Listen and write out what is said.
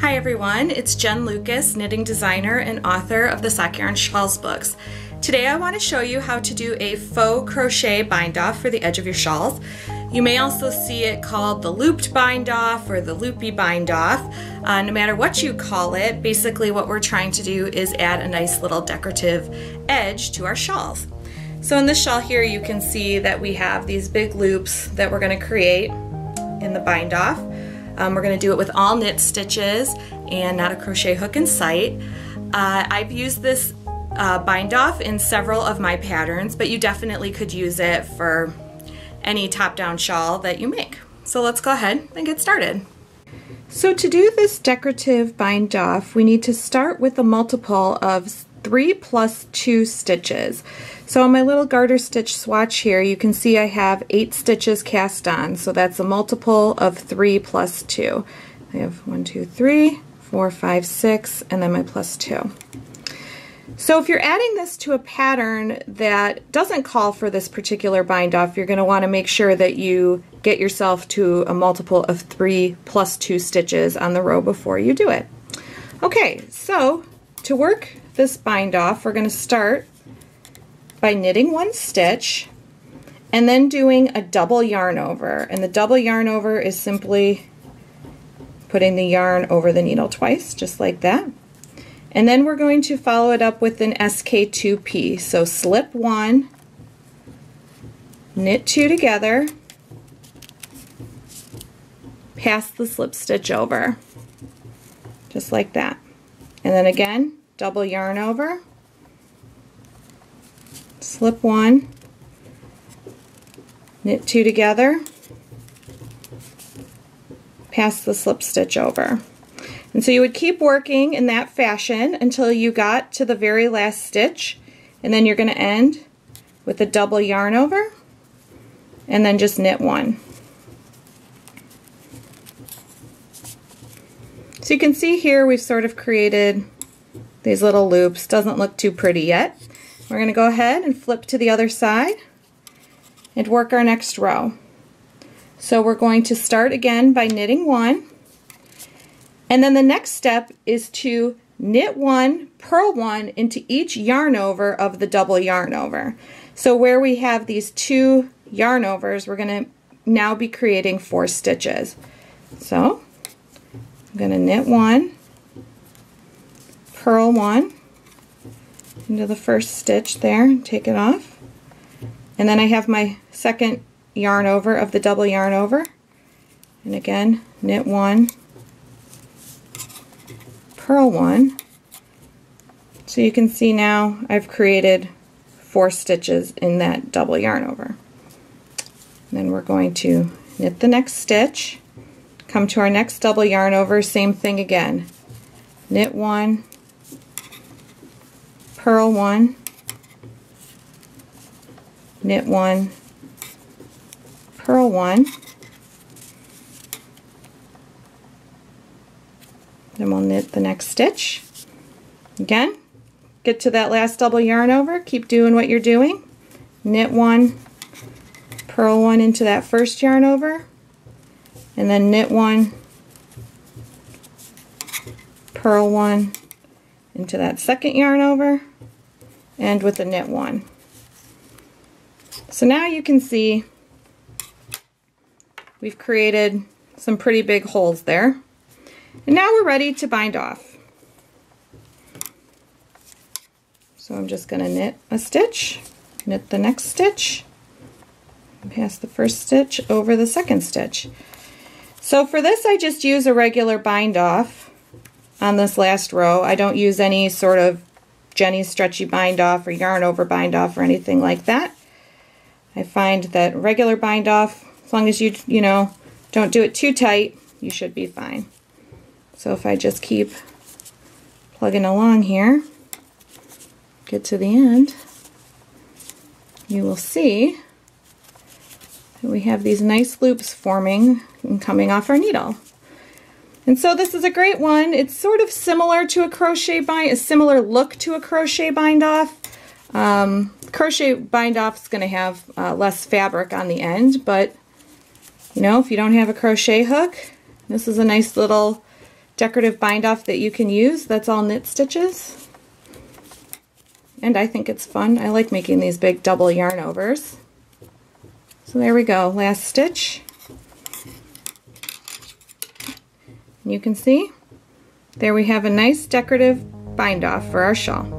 Hi everyone, it's Jen Lucas, knitting designer and author of the Sock Yarn Shawls books. Today I want to show you how to do a faux crochet bind off for the edge of your shawls. You may also see it called the looped bind off or the loopy bind off. No matter what you call it, basically what we're trying to do is add a nice little decorative edge to our shawls. So in this shawl here you can see that we have these big loops that we're going to create in the bind off. We're going to do it with all knit stitches and not a crochet hook in sight. I've used this bind off in several of my patterns, but you definitely could use it for any top-down shawl that you make. So let's go ahead and get started. So to do this decorative bind off, we need to start with a multiple of 3 plus 2 stitches. So on my little garter stitch swatch here, you can see I have 8 stitches cast on, so that's a multiple of 3 plus 2. I have 1, 2, 3, 4, 5, 6, and then my plus 2. So if you're adding this to a pattern that doesn't call for this particular bind off, you're going to want to make sure that you get yourself to a multiple of 3 plus 2 stitches on the row before you do it. Okay, so to work this bind off, we're going to start by knitting 1 stitch and then doing a double yarn over. And the double yarn over is simply putting the yarn over the needle twice, just like that. And then we're going to follow it up with an SK2P. So slip 1, knit 2 together, pass the slip stitch over, just like that. And then again, double yarn over, slip 1, knit 2 together, pass the slip stitch over. And so you would keep working in that fashion until you got to the very last stitch, and then you're going to end with a double yarn over and then just knit 1. So you can see here we've sort of created these little loops. Doesn't look too pretty yet. We're going to go ahead and flip to the other side and work our next row. So we're going to start again by knitting 1, and then the next step is to knit 1, purl 1 into each yarn over of the double yarn over. So where we have these 2 yarn overs, we're going to now be creating 4 stitches. So I'm going to knit 1, purl 1 into the first stitch there and take it off, and then I have my second yarn over of the double yarn over, and again knit 1, purl 1. So you can see now I've created 4 stitches in that double yarn over. And then we're going to knit the next stitch, come to our next double yarn over, same thing again, knit 1, purl 1, knit 1, purl 1, then we'll knit the next stitch. Again, get to that last double yarn over, keep doing what you're doing, knit 1, purl 1 into that first yarn over, and then knit 1, purl 1 into that second yarn over, and with a knit 1. So now you can see we've created some pretty big holes there. And now we're ready to bind off. So I'm just going to knit a stitch, knit the next stitch, and pass the first stitch over the second stitch. So for this I just use a regular bind off on this last row. I don't use any sort of Jenny's stretchy bind off or yarn over bind off or anything like that. I find that regular bind off, as long as you don't do it too tight, you should be fine. So if I just keep plugging along here, get to the end, you will see that we have these nice loops forming and coming off our needle. And so this is a great one. It's sort of similar to a crochet bind, a similar look to a crochet bind off. Crochet bind off is going to have less fabric on the end, but you know, if you don't have a crochet hook, this is a nice little decorative bind off that you can use that's all knit stitches. And I think it's fun. I like making these big double yarn overs. So there we go, last stitch. And you can see, there we have a nice decorative bind off for our shawl.